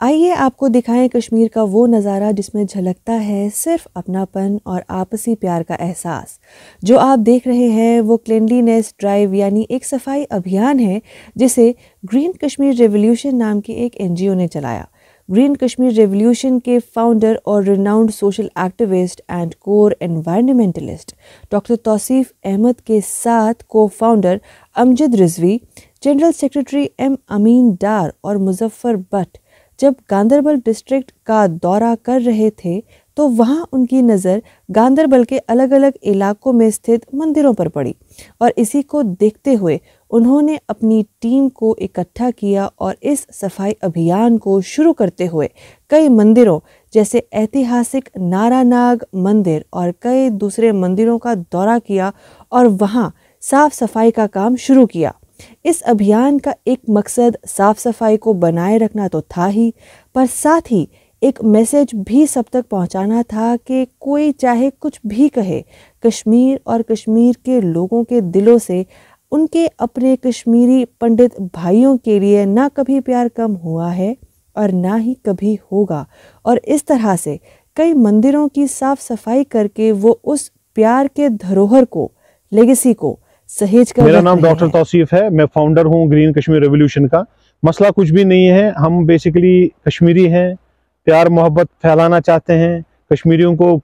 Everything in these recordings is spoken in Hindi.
आइए आपको दिखाएं कश्मीर का वो नज़ारा जिसमें झलकता है सिर्फ अपनापन और आपसी प्यार का एहसास। जो आप देख रहे हैं वो क्लीनलीनेस ड्राइव यानी एक सफाई अभियान है जिसे ग्रीन कश्मीर रेवोल्यूशन नाम की एक एनजीओ ने चलाया। ग्रीन कश्मीर रेवोल्यूशन के फाउंडर और renowned social activist and core environmentalist doctor Tauseef Ahmad के साथ cofounder Amjad Rizvi, general secretary M Amin Dar और मुजफ्फर बट जब गांदरबल डिस्ट्रिक्ट का दौरा कर रहे थे तो वहां उनकी नज़र गांदरबल के अलग अलग इलाकों में स्थित मंदिरों पर पड़ी और इसी को देखते हुए उन्होंने अपनी टीम को इकट्ठा किया और इस सफाई अभियान को शुरू करते हुए कई मंदिरों जैसे ऐतिहासिक नारानाग मंदिर और कई दूसरे मंदिरों का दौरा किया और वहां साफ सफाई का काम शुरू किया। इस अभियान का एक मकसद साफ सफाई को बनाए रखना तो था ही, पर साथ ही एक मैसेज भी सब तक पहुंचाना था कि कोई चाहे कुछ भी कहे, कश्मीर और कश्मीर के लोगों के दिलों से उनके अपने कश्मीरी पंडित भाइयों के लिए ना कभी प्यार कम हुआ है और ना ही कभी होगा। और इस तरह से कई मंदिरों की साफ सफाई करके वो उस प्यार के धरोहर को, लेगेसी को सहेज कर। मेरा नाम डॉक्टर तौसीफ है, मैं फाउंडर हूं ग्रीन कश्मीर रेवोल्यूशन का। मसला कुछ भी नहीं है, हम बेसिकली कश्मीरी हैं, प्यार मोहब्बत फैलाना चाहते हैं। कश्मीरियों को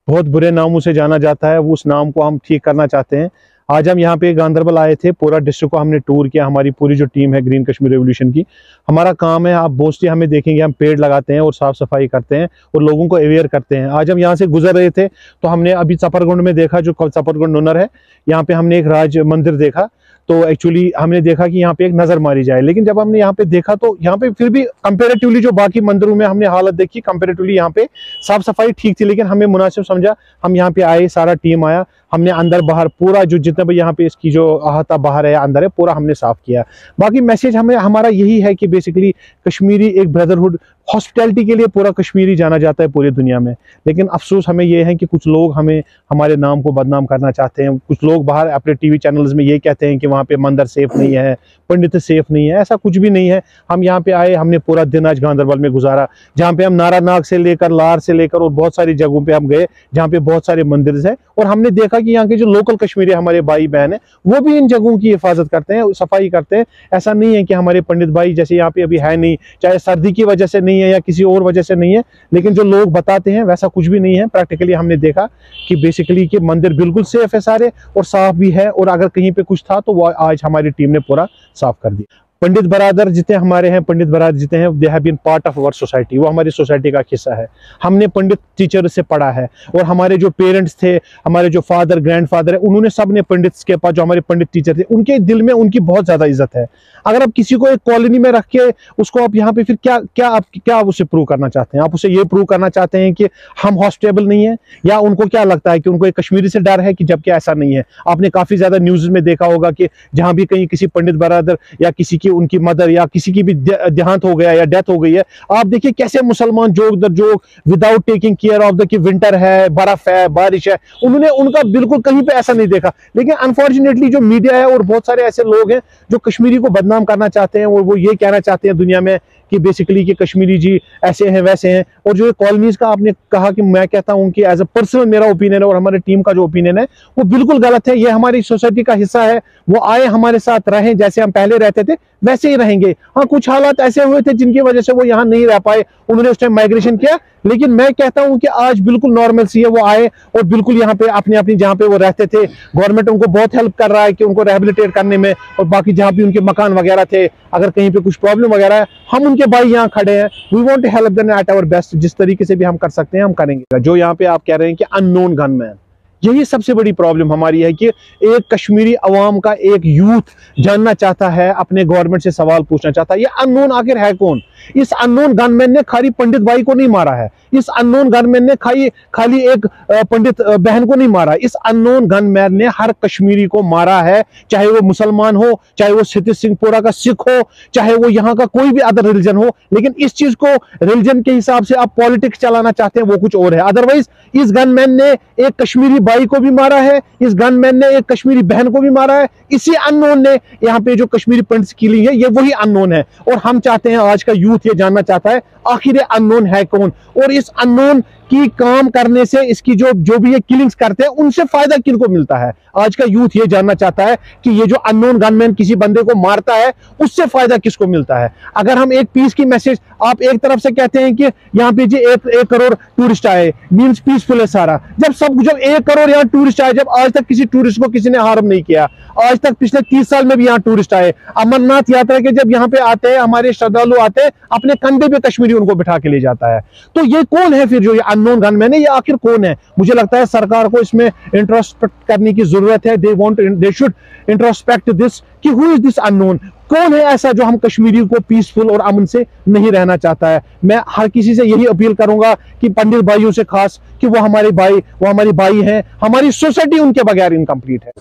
बहुत बुरे नामों से जाना जाता है, वो उस नाम को हम ठीक करना चाहते हैं। आज हम यहाँ पे गांदरबल आए थे, पूरा डिस्ट्रिक्ट को हमने टूर किया। हमारी पूरी जो टीम है ग्रीन कश्मीर रेवोल्यूशन की, हमारा काम है, आप मोस्टली हमें देखेंगे हम पेड़ लगाते हैं और साफ सफाई करते हैं और लोगों को अवेयर करते हैं। आज हम यहाँ से गुजर रहे थे तो हमने अभी चपरगुंड में देखा, जो चपरगुंड नुनर है, यहाँ पे हमने एक राज मंदिर देखा। तो एक्चुअली हमने देखा कि यहाँ पे एक नज़र मारी जाए, लेकिन जब हमने यहाँ पे देखा तो यहाँ पे फिर भी कंपेरेटिवली जो बाकी मंदिरों में हमने हालत देखी, कंपेरेटिवली यहाँ पे साफ सफाई ठीक थी। लेकिन हमें मुनासिब समझा, हम यहाँ पे आए, सारा टीम आया, हमने अंदर बाहर पूरा जो जितना भी यहाँ पे इसकी जो अहाता बाहर है अंदर है पूरा हमने साफ किया। बाकी मैसेज हमें हमारा यही है कि बेसिकली कश्मीरी एक ब्रदरहुड, हॉस्पिटैलिटी के लिए पूरा कश्मीरी जाना जाता है पूरी दुनिया में। लेकिन अफसोस हमें ये है कि कुछ लोग हमें हमारे नाम को बदनाम करना चाहते हैं। कुछ लोग बाहर अपने टीवी चैनल्स में ये कहते हैं कि वहाँ पे मंदिर सेफ नहीं है, पंडित सेफ नहीं है। ऐसा कुछ भी नहीं है। हम यहाँ पे आए, हमने पूरा दिन आज गांदरबल में गुजारा, जहाँ पे हम नारानाग से लेकर लार से लेकर और बहुत सारी जगहों पे हम गए जहाँ पे बहुत सारे मंदिर हैं। और हमने देखा कि यहाँ के जो लोकल कश्मीरी हमारे भाई बहन है वो भी इन जगहों की हिफाजत करते हैं, सफाई करते हैं। ऐसा नहीं है कि हमारे पंडित भाई जैसे यहाँ पे अभी है नहीं, चाहे सर्दी की वजह से नहीं है या किसी और वजह से नहीं है, लेकिन जो लोग बताते हैं वैसा कुछ भी नहीं है। प्रैक्टिकली हमने देखा कि बेसिकली कि मंदिर बिल्कुल सेफ है सारे और साफ भी है, और अगर कहीं पे कुछ था तो वो आज हमारी टीम ने पूरा साफ कर दिया। पंडित बरादर जितने हमारे हैं, पंडित बरादर जितने हैं, they have been part of our society, वो हमारी सोसाइटी का हिस्सा है। हमने पंडित टीचर से पढ़ा है और हमारे जो पेरेंट्स थे, हमारे जो फादर ग्रैंडफादर है, उन्होंने सब ने पंडित के पास, जो हमारे पंडित टीचर थे, उनके दिल में उनकी बहुत ज्यादा इज्जत है। अगर आप किसी को एक कॉलोनी में रख के उसको आप यहाँ पे फिर क्या आप उसे प्रूव करना चाहते हैं? आप उसे ये प्रूव करना चाहते हैं कि हम हॉस्टेबल नहीं है, या उनको क्या लगता है कि उनको एक कश्मीरी से डर है, कि जबकि ऐसा नहीं है। आपने काफी ज्यादा न्यूज में देखा होगा कि जहां भी कहीं किसी पंडित बरादर या किसी की उनकी मदर या किसी की भी देहांत हो गया या डेथ हो गई है, आप देखिए कैसे मुसलमान जोक दर जोक without taking care of the कि विंटर है, बर्फ है, बारिश है, उन्होंने उनका बिल्कुल कहीं पे ऐसा नहीं देखा। लेकिन अनफॉर्चुनेटली जो मीडिया है और बहुत सारे ऐसे लोग हैं जो कश्मीरी को बदनाम करना चाहते हैं और वो ये कहना चाहते हैं दुनिया में कि बेसिकली कि कश्मीरी जी ऐसे हैं वैसे हैं। और जो कॉलोनीज का आपने कहा, कि मैं कहता हूं कि एज अ पर्सनल मेरा ओपिनियन है और हमारी टीम का जो ओपिनियन है वो बिल्कुल गलत है। ये हमारी सोसाइटी का हिस्सा है, वो आए हमारे साथ रहें, जैसे हम पहले रहते थे वैसे ही रहेंगे। हाँ, कुछ हालात ऐसे हुए थे जिनकी वजह से वो यहाँ नहीं रह पाए, उन्होंने उस टाइम माइग्रेशन किया, लेकिन मैं कहता हूं कि आज बिल्कुल नॉर्मल सी है। वो आए और बिल्कुल यहाँ पे अपनी अपनी जहाँ पे वो रहते थे, गवर्नमेंट उनको बहुत हेल्प कर रहा है कि उनको रिहेबिलिटेट करने में, और बाकी जहाँ भी उनके मकान वगैरह थे, अगर कहीं पे कुछ प्रॉब्लम वगैरह है, हम उनके भाई यहाँ खड़े हैं। We want to help them at our best, जिस तरीके से भी हम कर सकते हैं हम करेंगे। जो यहाँ पे आप कह रहे हैं कि अननोन गनमैन, यही सबसे बड़ी प्रॉब्लम हमारी है कि एक कश्मीरी अवाम का एक यूथ जानना चाहता है, अपने गवर्नमेंट से सवाल पूछना चाहता है, ये अननोन आखिर है कौन? इस अननोन गनमैन ने खाली पंडित भाई को नहीं मारा है, इस अननोन गनमैन ने खाली एक पंडित बहन को नहीं मारा, इस अननोन गनमैन ने हर कश्मीरी को मारा है, चाहे वो मुसलमान हो, चाहे वो सिटी सिंहपुरा का सिख हो, चाहे वो यहाँ का कोई भी अदर रिलीजन हो। लेकिन इस चीज को रिलीजन के हिसाब से आप पॉलिटिक्स चलाना चाहते हैं, वो कुछ और है। अदरवाइज इस गनमैन ने एक कश्मीरी भाई को भी मारा है, इस गनमैन ने एक कश्मीरी बहन को भी मारा है, इसी अननोन ने यहाँ पे जो कश्मीरी पंडित्स की ली है, ये वही अननोन है। और हम चाहते हैं, आज का यूथ ये जानना चाहता है आखिर ये अननोन है कौन, और इस अननोन की काम करने से इसकी जो भी ये किलिंग्स करते हैं उनसे फायदा किनको मिलता है। आज का यूथ ये जानना चाहता है कि ये जो अननोन गनमैन किसी बंदे को मारता है उससे फायदा किसको मिलता है। अगर हम एक पीस की मैसेज, आप एक तरफ से कहते हैं कि यहाँ पे जी एक करोड़ टूरिस्ट आए, मींस पीसफुल है सारा, जब 1 करोड़ यहाँ टूरिस्ट आए, जब आज तक किसी टूरिस्ट को किसी ने हार्म नहीं किया, आज तक पिछले 30 साल में भी यहाँ टूरिस्ट आए। अमरनाथ यात्रा के जब यहाँ पे आते हैं, हमारे श्रद्धालु आते हैं, अपने कंधे पे कश्मीरी उनको बिठा के ले जाता है। तो ये कौन है फिर जो ये अननोन गनमैन है, ये आखिर कौन है? मुझे लगता है सरकार को इसमें इंट्रोस्पेक्ट करने की जरूरत है। दे शुड इंट्रोस्पेक्ट दिस कि हु इज दिस अननोन, कौन है ऐसा जो हम कश्मीरी को पीसफुल और अमन से नहीं रहना चाहता है। मैं हर किसी से यही अपील करूंगा कि पंडित भाइयों से खास, कि वो हमारे भाई, वो हमारी भाई हैं, हमारी सोसाइटी उनके बगैर इनकम्प्लीट है।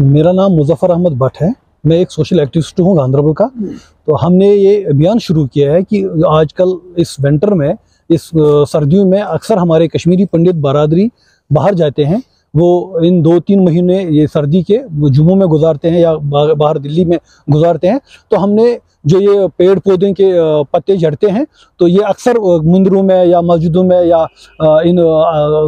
मेरा नाम मुजफ्फर अहमद भट्ट है, मैं एक सोशल एक्टिविस्ट हूँ गांधरबल का। तो हमने ये अभियान शुरू किया है कि आजकल इस विंटर में, इस सर्दियों में अक्सर हमारे कश्मीरी पंडित बरादरी बाहर जाते हैं। वो इन 2-3 महीने ये सर्दी के जम्मू में गुजारते हैं या बाहर दिल्ली में गुजारते हैं। तो हमने जो ये पेड़ पौधे के पत्ते झड़ते हैं, तो ये अक्सर मंदिरों में या मस्जिदों में या इन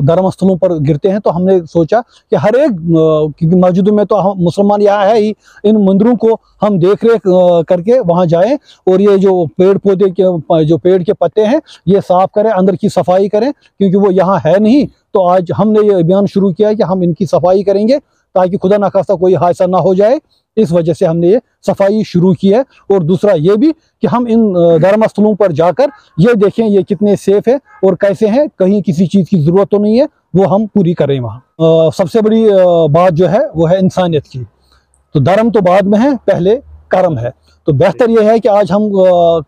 धर्म स्थलों पर गिरते हैं। तो हमने सोचा कि हर एक, क्योंकि मस्जिदों में तो हम मुसलमान यहाँ है ही, इन मंदिरों को हम देख रेख करके वहाँ जाएं और ये जो पेड़ पौधे के, जो पेड़ के पत्ते हैं, ये साफ करें, अंदर की सफाई करें, क्योंकि वो यहाँ है नहीं। तो आज हमने ये अभियान शुरू किया है कि हम इनकी सफाई करेंगे ताकि खुदा न खास्ता कोई हादसा ना हो जाए। इस वजह से हमने ये सफाई शुरू की है। और दूसरा ये भी कि हम इन धर्म स्थलों पर जाकर ये देखें ये कितने सेफ है और कैसे हैं, कहीं किसी चीज़ की ज़रूरत तो नहीं है, वो हम पूरी करें वहाँ। सबसे बड़ी बात जो है वो है इंसानियत की। तो धर्म तो बाद में है, पहले कर्म है। तो बेहतर ये है कि आज हम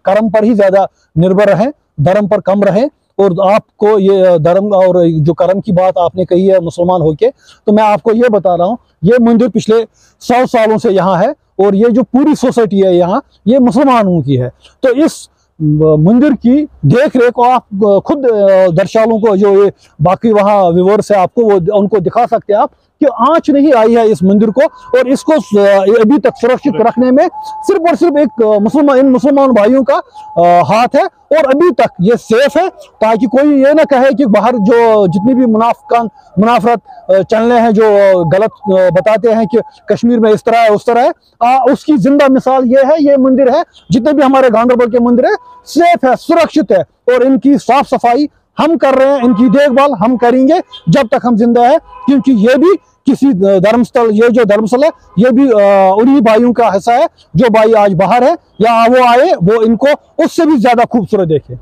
कर्म पर ही ज़्यादा निर्भर रहें, धर्म पर कम रहें। और आपको ये धर्म और जो कर्म की बात आपने कही है मुसलमान होके, तो मैं आपको ये बता रहा हूँ, ये मंदिर पिछले 100 सालों से यहाँ है और ये जो पूरी सोसाइटी है यहाँ, ये मुसलमानों की है। तो इस मंदिर की देख रेख को आप खुद दर्शकों को, जो ये बाकी वहाँ व्यूअर्स है, आपको वो उनको दिखा सकते हैं आप कि आंच नहीं आई है इस मंदिर को। और इसको अभी तक सुरक्षित रखने में सिर्फ और सिर्फ एक इन मुसलमान भाइयों का हाथ है। और अभी तक ये सेफ है, ताकि कोई ये ना कहे कि बाहर जो जितनी भी मुनाफरत चलने हैं, जो गलत बताते हैं कि कश्मीर में इस तरह है उस तरह है, उसकी जिंदा मिसाल ये है, ये मंदिर है, जितने भी हमारे गांधरबल के मंदिर है, सेफ है, सुरक्षित है। और इनकी साफ सफाई हम कर रहे हैं, इनकी देखभाल हम करेंगे जब तक हम जिंदा है, क्योंकि ये भी किसी धर्मस्थल, ये जो धर्मस्थल है, ये भी उन्हीं भाइयों का हिस्सा है। जो भाई आज बाहर है या वो आए, वो इनको उससे भी ज्यादा खूबसूरत देखे।